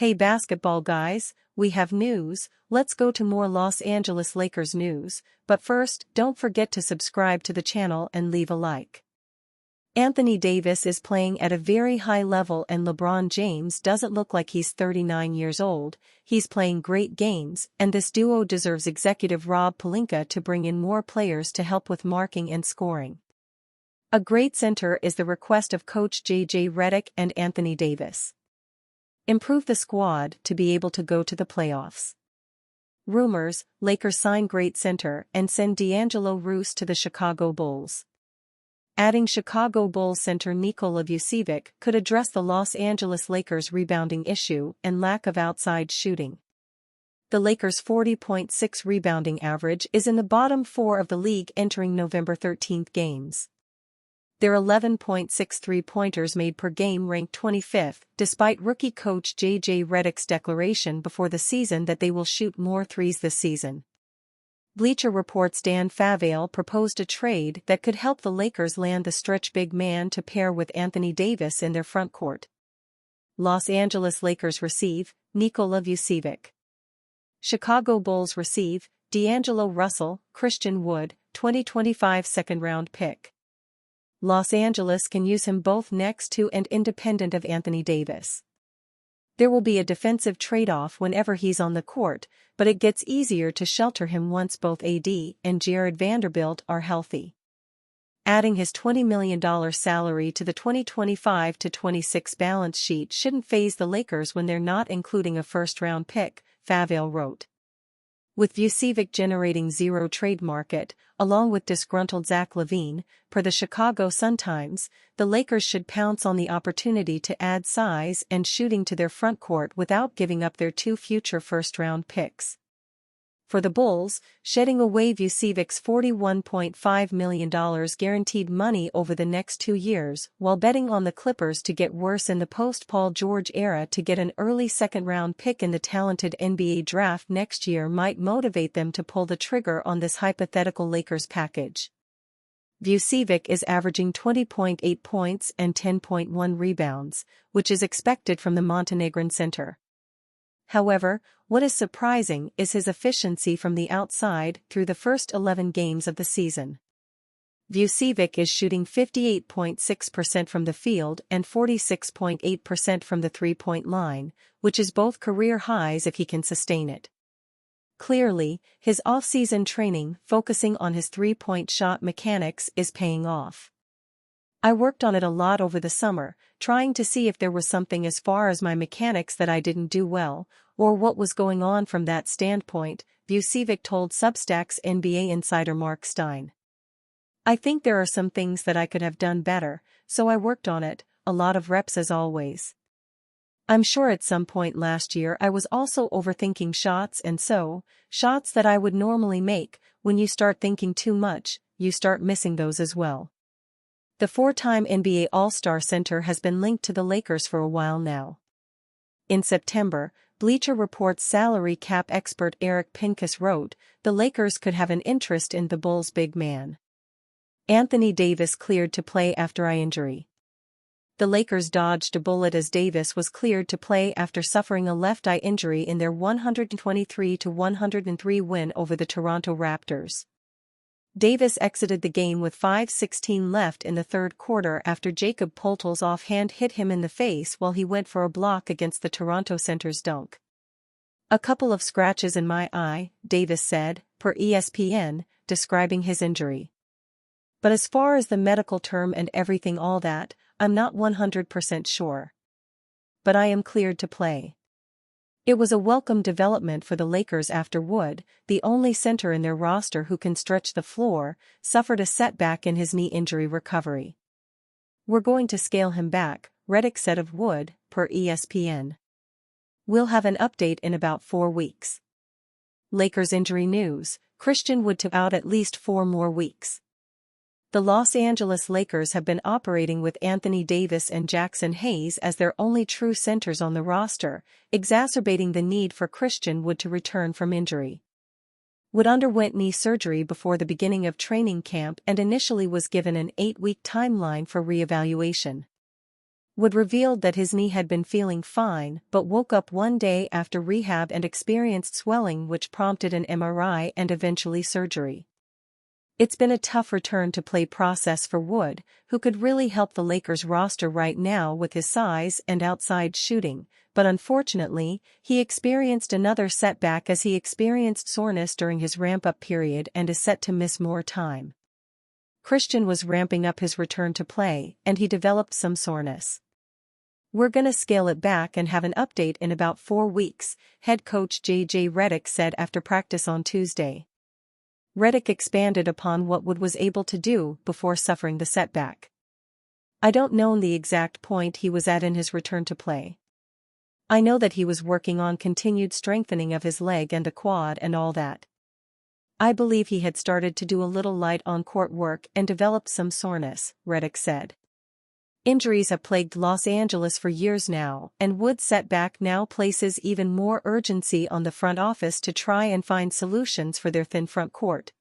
Hey basketball guys, we have news. Let's go to more Los Angeles Lakers news, but first, don't forget to subscribe to the channel and leave a like. Anthony Davis is playing at a very high level and LeBron James doesn't look like he's 39 years old. He's playing great games, and this duo deserves executive Rob Pelinka to bring in more players to help with marking and scoring. A great center is the request of coach J.J. Redick and Anthony Davis. Improve the squad to be able to go to the playoffs. Rumors: Lakers sign great center and send D'Angelo Russell to the Chicago Bulls. Adding Chicago Bulls center Nikola Vucevic could address the Los Angeles Lakers' rebounding issue and lack of outside shooting. The Lakers' 40.6 rebounding average is in the bottom 4 of the league entering November 13 games. Their 11.6 three-pointers made per game ranked 25th, despite rookie coach J.J. Redick's declaration before the season that they will shoot more threes this season. Bleacher Report's Dan Favale proposed a trade that could help the Lakers land the stretch big man to pair with Anthony Davis in their front court. Los Angeles Lakers receive Nikola Vucevic. Chicago Bulls receive D'Angelo Russell, Christian Wood, 2025 second-round pick. Los Angeles can use him both next to and independent of Anthony Davis. There will be a defensive trade-off whenever he's on the court, but it gets easier to shelter him once both AD and Jared Vanderbilt are healthy. Adding his $20 million salary to the 2025-26 balance sheet shouldn't faze the Lakers when they're not including a first-round pick, Favale wrote. With Vucevic generating zero trade market, along with disgruntled Zach LaVine, per the Chicago Sun-Times, the Lakers should pounce on the opportunity to add size and shooting to their front court without giving up their 2 future first-round picks. For the Bulls, shedding away Vucevic's $41.5 million guaranteed money over the next 2 years while betting on the Clippers to get worse in the post-Paul George era to get an early second-round pick in the talented NBA draft next year might motivate them to pull the trigger on this hypothetical Lakers package. Vucevic is averaging 20.8 points and 10.1 rebounds, which is expected from the Montenegrin center. However, what is surprising is his efficiency from the outside through the first 11 games of the season. Vucevic is shooting 58.6% from the field and 46.8% from the three-point line, which is both career highs if he can sustain it. Clearly, his off-season training focusing on his three-point shot mechanics is paying off. I worked on it a lot over the summer, trying to see if there was something as far as my mechanics that I didn't do well, or what was going on from that standpoint, Vucevic told Substack's NBA insider Mark Stein. I think there are some things that I could have done better, so I worked on it, a lot of reps as always. I'm sure at some point last year I was also overthinking shots and so, shots that I would normally make, when you start thinking too much, you start missing those as well. The 4-time NBA All-Star center has been linked to the Lakers for a while now. In September, Bleacher Report's salary cap expert Eric Pincus wrote, the Lakers could have an interest in the Bulls' big man. Anthony Davis cleared to play after eye injury. The Lakers dodged a bullet as Davis was cleared to play after suffering a left eye injury in their 123-103 win over the Toronto Raptors. Davis exited the game with 5:16 left in the third quarter after Jakob Poeltl's offhand hit him in the face while he went for a block against the Toronto center's dunk. A couple of scratches in my eye, Davis said, per ESPN, describing his injury. But as far as the medical term and everything all that, I'm not 100% sure. But I am cleared to play. It was a welcome development for the Lakers after Wood, the only center in their roster who can stretch the floor, suffered a setback in his knee injury recovery. We're going to scale him back, Redick said of Wood, per ESPN. We'll have an update in about 4 weeks. Lakers injury news: Christian Wood to out at least 4 more weeks. The Los Angeles Lakers have been operating with Anthony Davis and Jackson Hayes as their only true centers on the roster, exacerbating the need for Christian Wood to return from injury. Wood underwent knee surgery before the beginning of training camp and initially was given an 8-week timeline for reevaluation. Wood revealed that his knee had been feeling fine but woke up one day after rehab and experienced swelling which prompted an MRI and eventually surgery. It's been a tough return-to-play process for Wood, who could really help the Lakers roster right now with his size and outside shooting, but unfortunately, he experienced another setback as he experienced soreness during his ramp-up period and is set to miss more time. Christian was ramping up his return to play, and he developed some soreness. "We're gonna scale it back and have an update in about 4 weeks," head coach J.J. Redick said after practice on Tuesday. Redick expanded upon what Wood was able to do before suffering the setback. "I don't know the exact point he was at in his return to play. I know that he was working on continued strengthening of his leg and the quad and all that. I believe he had started to do a little light on-court work and developed some soreness," Redick said. Injuries have plagued Los Angeles for years now, and Wood's setback now places even more urgency on the front office to try and find solutions for their thin front court.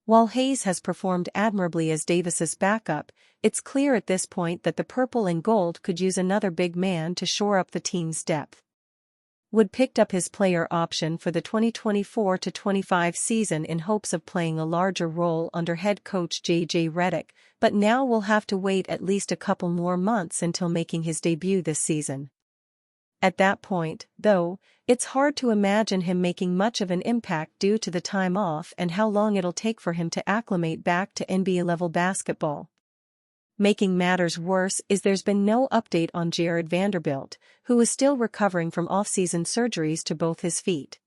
While Hayes has performed admirably as Davis's backup, it's clear at this point that the purple and gold could use another big man to shore up the team's depth. Wood picked up his player option for the 2024-25 season in hopes of playing a larger role under head coach J.J. Redick, but now will have to wait at least a couple more months until making his debut this season. At that point, though, it's hard to imagine him making much of an impact due to the time off and how long it'll take for him to acclimate back to NBA-level basketball. Making matters worse is there's been no update on Jared Vanderbilt, who is still recovering from off-season surgeries to both his feet.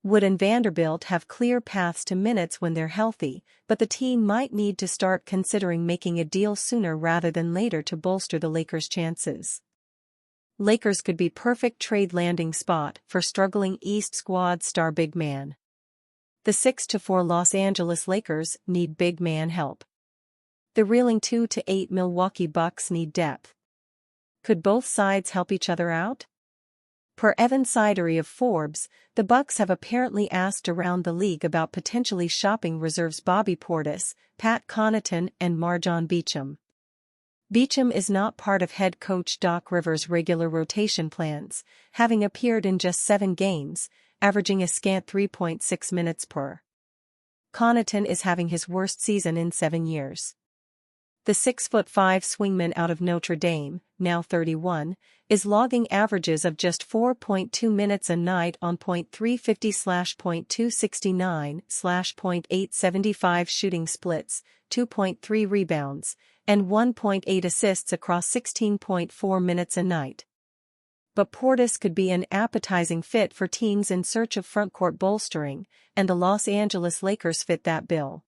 Wood and Vanderbilt have clear paths to minutes when they're healthy, but the team might need to start considering making a deal sooner rather than later to bolster the Lakers' chances. Lakers could be perfect trade landing spot for struggling East squad star big man. The 6-4 Los Angeles Lakers need big man help. The reeling 2-8 Milwaukee Bucks need depth. Could both sides help each other out? Per Evan Sidery of Forbes, the Bucks have apparently asked around the league about potentially shopping reserves Bobby Portis, Pat Connaughton and MarJon Beauchamp. Beauchamp is not part of head coach Doc Rivers' regular rotation plans, having appeared in just 7 games, averaging a scant 3.6 minutes per. Connaughton is having his worst season in 7 years. The 6'5" swingman out of Notre Dame, now 31, is logging averages of just 4.2 minutes a night on .350/.269/.875 shooting splits, 2.3 rebounds, and 1.8 assists across 16.4 minutes a night. But Portis could be an appetizing fit for teams in search of frontcourt bolstering, and the Los Angeles Lakers fit that bill.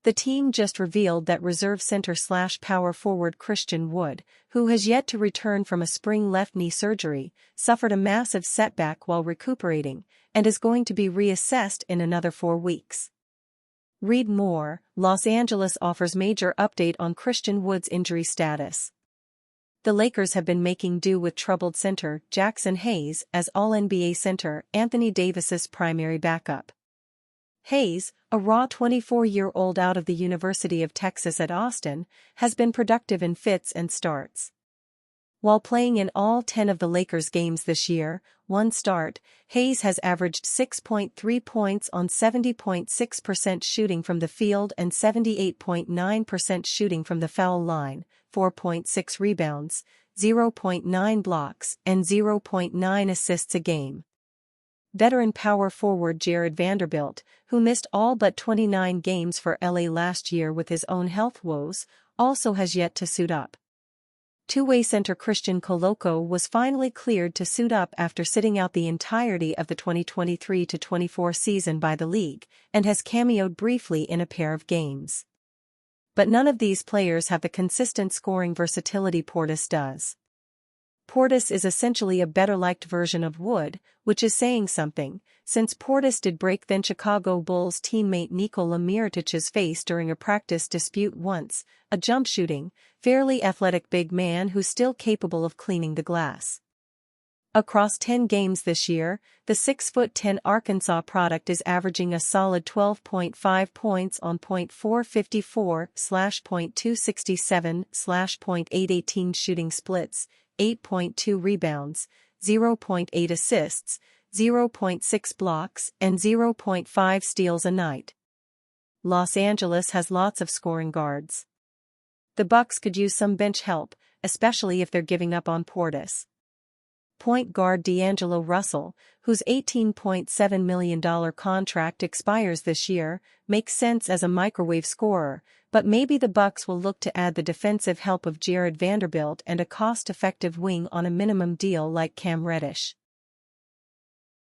The team just revealed that reserve center/power forward Christian Wood, who has yet to return from a spring left knee surgery, suffered a massive setback while recuperating, and is going to be reassessed in another 4 weeks. Read more. Los Angeles offers major update on Christian Wood's injury status. The Lakers have been making do with troubled center Jackson Hayes as All-NBA center Anthony Davis's primary backup. Hayes, a raw 24-year-old out of the University of Texas at Austin, has been productive in fits and starts. While playing in all 10 of the Lakers' games this year, 1 start, Hayes has averaged 6.3 points on 70.6% shooting from the field and 78.9% shooting from the foul line, 4.6 rebounds, 0.9 blocks, and 0.9 assists a game. Veteran power forward Jared Vanderbilt, who missed all but 29 games for LA last year with his own health woes, also has yet to suit up. Two-way center Christian Koloko was finally cleared to suit up after sitting out the entirety of the 2023-24 season by the league, and has cameoed briefly in a pair of games. But none of these players have the consistent scoring versatility Portis does. Portis is essentially a better-liked version of Wood, which is saying something, since Portis did break then Chicago Bulls teammate Nikola Mirotic's face during a practice dispute once, a jump-shooting, fairly athletic big man who's still capable of cleaning the glass. Across 10 games this year, the 6'10" Arkansas product is averaging a solid 12.5 points on .454/.267/.818 shooting splits, 8.2 rebounds, 0.8 assists, 0.6 blocks, and 0.5 steals a night. Los Angeles has lots of scoring guards. The Bucks could use some bench help, especially if they're giving up on Portis. Point guard D'Angelo Russell, whose $18.7 million contract expires this year, makes sense as a microwave scorer, but maybe the Bucks will look to add the defensive help of Jared Vanderbilt and a cost-effective wing on a minimum deal like Cam Reddish.